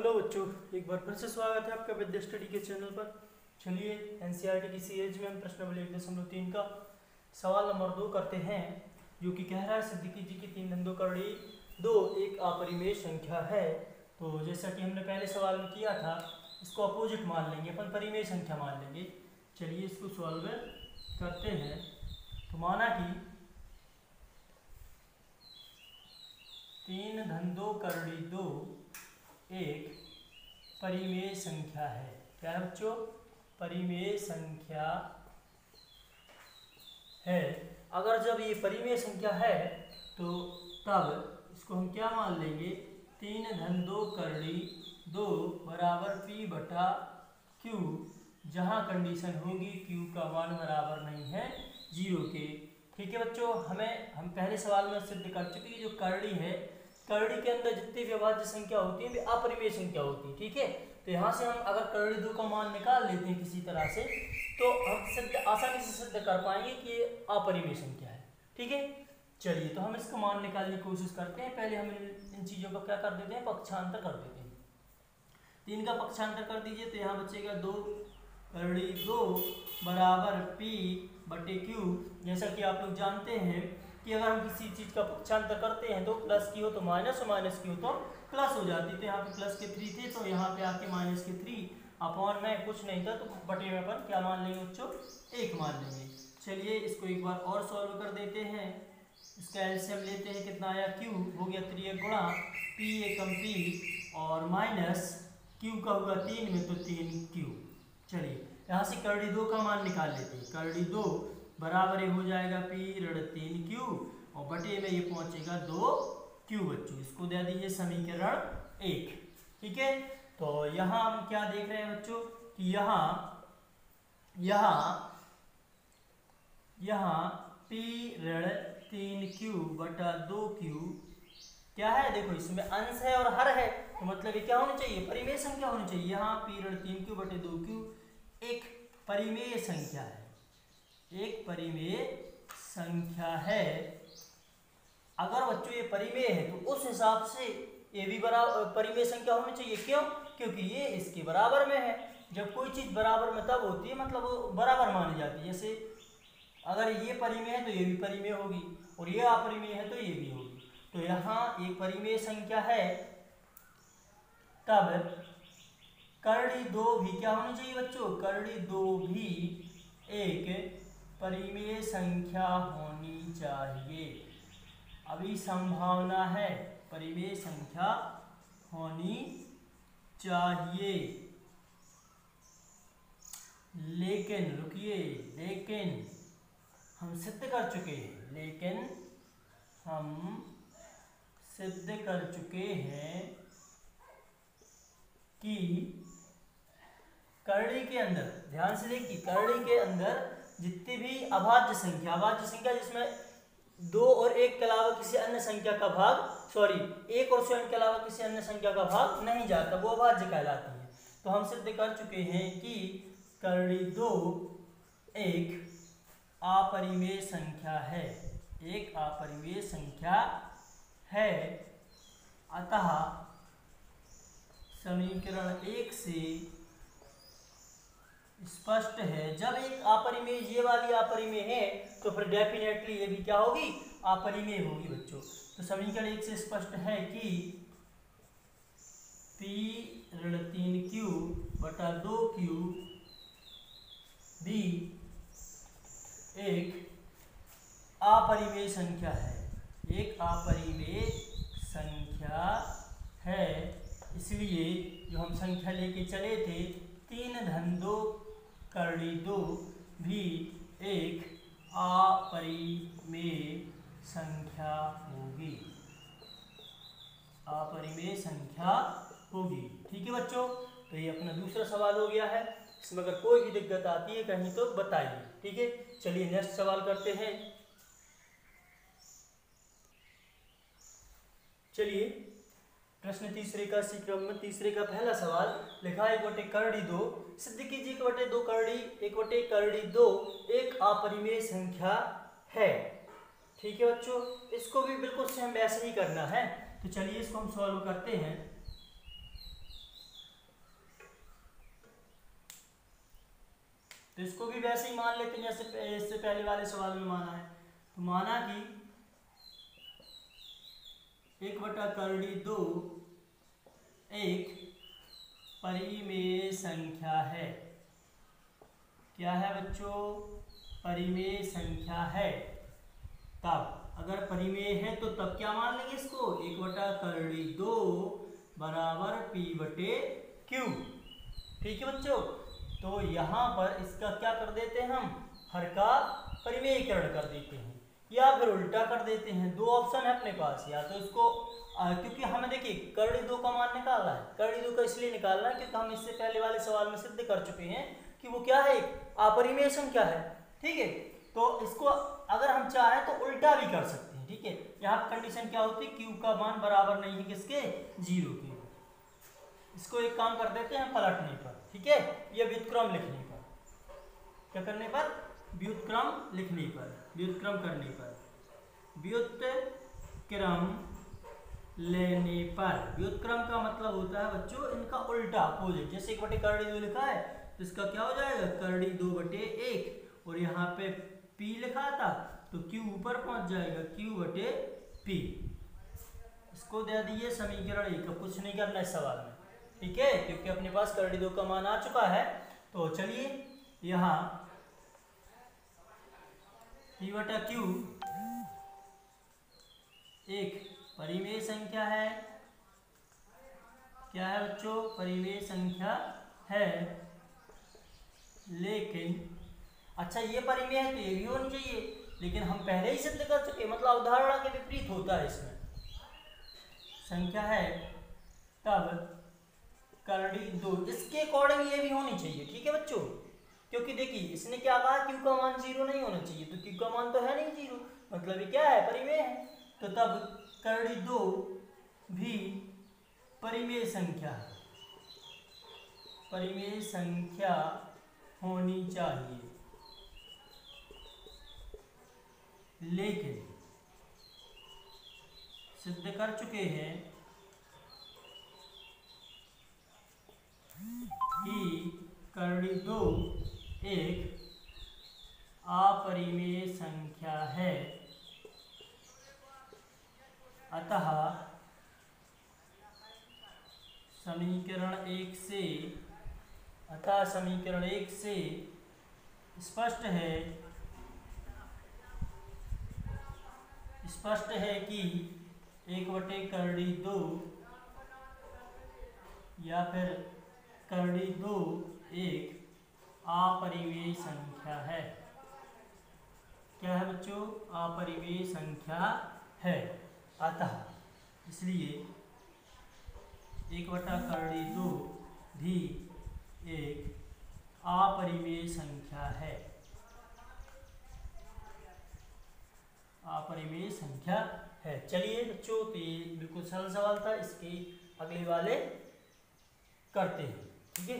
Hello बच्चों, एक बार फिर से स्वागत है आपका विद्या स्टडी के चैनल पर। चलिए एनसीईआरटी की सीएज में हम प्रश्नावली 1.3 का सवाल नंबर 2 करते हैं, जो कि कह रहा है सिद्ध कीजिए कि 3 धन 2 करोड़ी 2 एक अपरिमेय संख्या है। तो जैसा कि हमने पहले सवाल में किया था, इसको अपोजिट मान लेंगे, अपन परिमेय संख्या मान लेंगे। चलिए इसको सॉल्व करते हैं। तो माना कि 3 धन 2 करोड़ी 2 एक परिमेय संख्या है। क्या है बच्चों? परिमेय संख्या है। अगर जब ये परिमेय संख्या है तो तब इसको हम क्या मान लेंगे? 3 धन 2 करोड़ी 2 बराबर P बटा Q, जहाँ कंडीशन होगी Q का मान बराबर नहीं है 0 के। ठीक है बच्चों, हम पहले सवाल में सिद्ध कर चुके हैं, जो करड़ी है, करड़ी के अंदर जितनी भी अभाज्य संख्या होती है वे अपरिमेय संख्या होती है। ठीक है, तो यहाँ से हम अगर करड़ी 2 का मान निकाल लेते हैं किसी तरह से, तो हम आसानी से सिद्ध कर पाएंगे कि ये अपरिमेय संख्या है। ठीक है, चलिए तो हम इसका मान निकालने की कोशिश करते हैं। पहले हम इन चीज़ों को क्या कर देते हैं, पक्षांतर कर देते हैं। 3 का पक्षांतर कर दीजिए, तो यहाँ बचेगा 2 करोड़ी 2 बराबर P बटे Q। जैसा कि आप लोग जानते हैं कि अगर हम किसी चीज़ का पक्षांतर करते हैं तो प्लस की हो तो माइनस और माइनस की हो तो प्लस हो जाती। तो यहाँ पे प्लस के 3 थे, तो यहाँ पे आके माइनस के 3 अपॉन में कुछ नहीं था, तो बटे में अपन क्या मान लेंगे बच्चों? 1 मान लेंगे। चलिए इसको एक बार और सॉल्व कर देते हैं। इसका एलसीएम लेते हैं, कितना आया? Q हो गया 3 गुणा P एकम P और माइनस Q का होगा 3 में, तो 3Q। चलिए यहाँ से करड़ी 2 का मान निकाल लेते हैं। करड़ी 2 बराबर हो जाएगा P ऋण 3Q और बटे में ये पहुंचेगा 2Q बच्चों। इसको दे दीजिए समीकरण 1। ठीक है, तो यहाँ हम क्या देख रहे हैं बच्चों कि यहाँ P ऋण 3Q बटा 2Q क्या है? देखो इसमें अंश है और हर है, तो मतलब ये क्या होनी चाहिए? परिमेय संख्या होनी चाहिए। यहाँ P ऋण 3Q बटे 2Q एक परिमेय संख्या है, एक परिमेय संख्या है। अगर बच्चों ये परिमेय है तो उस हिसाब से ये भी बराबर परिमेय संख्या होनी चाहिए। क्यों? क्योंकि ये इसके बराबर में है। जब कोई चीज बराबर में तब होती है, मतलब वो बराबर मानी जाती है। जैसे अगर ये परिमेय है तो ये भी परिमेय होगी, और ये अपरिमेय है तो ये भी होगी। तो यहाँ एक परिमेय संख्या है, तब करड़ी 2 भी क्या होनी चाहिए बच्चों? करड़ी 2 भी एक परिमेय संख्या होनी चाहिए। अभी संभावना है परिमेय संख्या होनी चाहिए, लेकिन रुकिए, लेकिन हम सिद्ध कर चुके हैं, कि करड़ी के अंदर, ध्यान से देखिए, करड़ी के अंदर जितनी भी अभाज्य संख्या जिसमें 2 और 1 के अलावा किसी अन्य संख्या का भाग, 1 और स्वयं के अलावा किसी अन्य संख्या का भाग नहीं जाता, वो अभाज्य कहलाती है। तो हम सिद्ध कर चुके हैं कि करड़ी 2 एक अपरिमेय संख्या है, एक अपरिमेय संख्या है। अतः समीकरण 1 से स्पष्ट है, जब एक अपरिमेय, ये वाली अपरिमेय है, तो फिर डेफिनेटली ये भी क्या होगी? अपरिमेय होगी बच्चों। तो समीकरण 1 से स्पष्ट है कि P ऋण 3Q बटा 2Q भी एक अपरिमेय संख्या है, एक अपरिमेय संख्या है। इसलिए जो हम संख्या लेके चले थे, 3 धन 2 करड़ी 2 भी एक अपरिमेय संख्या होगी, अपरिमेय संख्या होगी। ठीक है बच्चों, तो ये अपना दूसरा सवाल हो गया है। इसमें अगर कोई भी दिक्कत आती है कहीं तो बताइए। ठीक है, चलिए नेक्स्ट सवाल करते हैं। चलिए प्रश्न तीसरे का इसी क्रम में तीसरे का पहला सवाल लिखा है, 1 बटे करड़ी 2 सिद्ध कीजिए 1 बटे 2 करड़ी 2 एक अपरिमेय संख्या है। ठीक है बच्चों, इसको भी बिल्कुल सेम वैसे ही करना है। तो चलिए इसको हम सॉल्व करते हैं। तो इसको भी वैसे ही मान लेते हैं जैसे इससे पहले वाले सवाल में माना है। तो माना कि 1/2 एक परिमेय संख्या है। क्या है बच्चों? परिमेय संख्या है। तब अगर परिमेय है तो तब क्या मान लेंगे इसको? 1/2 बराबर P/Q। ठीक है बच्चों, तो यहाँ पर इसका क्या कर देते हैं, हम हर का परिमेयीकरण कर देते हैं या फिर उल्टा कर देते हैं। दो ऑप्शन है अपने पास, या तो इसको क्योंकि हमें देखिए कर्ड़ी 2 का मान निकालना है। कर्ड़ी 2 का इसलिए निकालना है क्योंकि हम इससे पहले वाले सवाल में सिद्ध कर चुके हैं कि वो क्या है, एक अपरिमेय संख्या है। ठीक है, तो इसको अगर हम चाहें तो उल्टा भी कर सकते हैं। ठीक है, यहाँ कंडीशन क्या होती है, क्यू का मान बराबर नहीं है किसके? 0 के। इसको एक काम कर देते हैं पलटने पर। ठीक है, ये व्युत्क्रम लिखने पर, क्या करने पर? व्युत्क्रम लिखने पर, व्युत्क्रम करने पर, व्युत्क्रम लेने पर। व्युत्क्रम का मतलब होता है बच्चों इनका उल्टा, अपोजिट। जैसे 1/2 लिखा है तो इसका क्या हो जाएगा? कर्ड़ी 2/1। और यहाँ पे P लिखा था तो Q ऊपर पहुंच जाएगा, Q/P। इसको दे दिए समीकरण 1। कुछ नहीं करना इस सवाल में। ठीक है, क्योंकि अपने पास कर्ड़ी 2 का मान आ चुका है। तो चलिए यहाँ P/Q एक परिमेय संख्या है। क्या है बच्चों? परिमेय संख्या है। लेकिन अच्छा, ये परिमेय है तो ये भी होनी चाहिए, लेकिन हम पहले ही सिद्ध कर चुके, मतलब अवधारणा के विपरीत होता है इसमें। संख्या है तब कर्ड़ी 2, इसके अकॉर्डिंग ये भी होनी चाहिए। ठीक है बच्चों, क्योंकि देखिए इसने क्या कहा, क्यू का मान 0 नहीं होना चाहिए, तो क्यू का मान तो है नहीं 0, मतलब ये क्या है? परिमेय है। तो तब कर्ड़ी 2 भी परिमेय संख्या है, परिमेय संख्या होनी चाहिए। लेकिन सिद्ध कर चुके हैं कि कर्ड़ी 2 एक अपरिमेय संख्या है। अतः समीकरण 1 से स्पष्ट है कि 1/2 या फिर कर्ड़ी 2 एक अपरिमेय संख्या है। क्या है बच्चों? अपरिमेय संख्या है। अतः इसलिए 1/2 भी एक अपरिमेय संख्या है, अपरिमेय संख्या है। चलिए बच्चों, तो ये बिल्कुल सरल सवाल था, इसके अगले वाले करते हैं। ठीक है।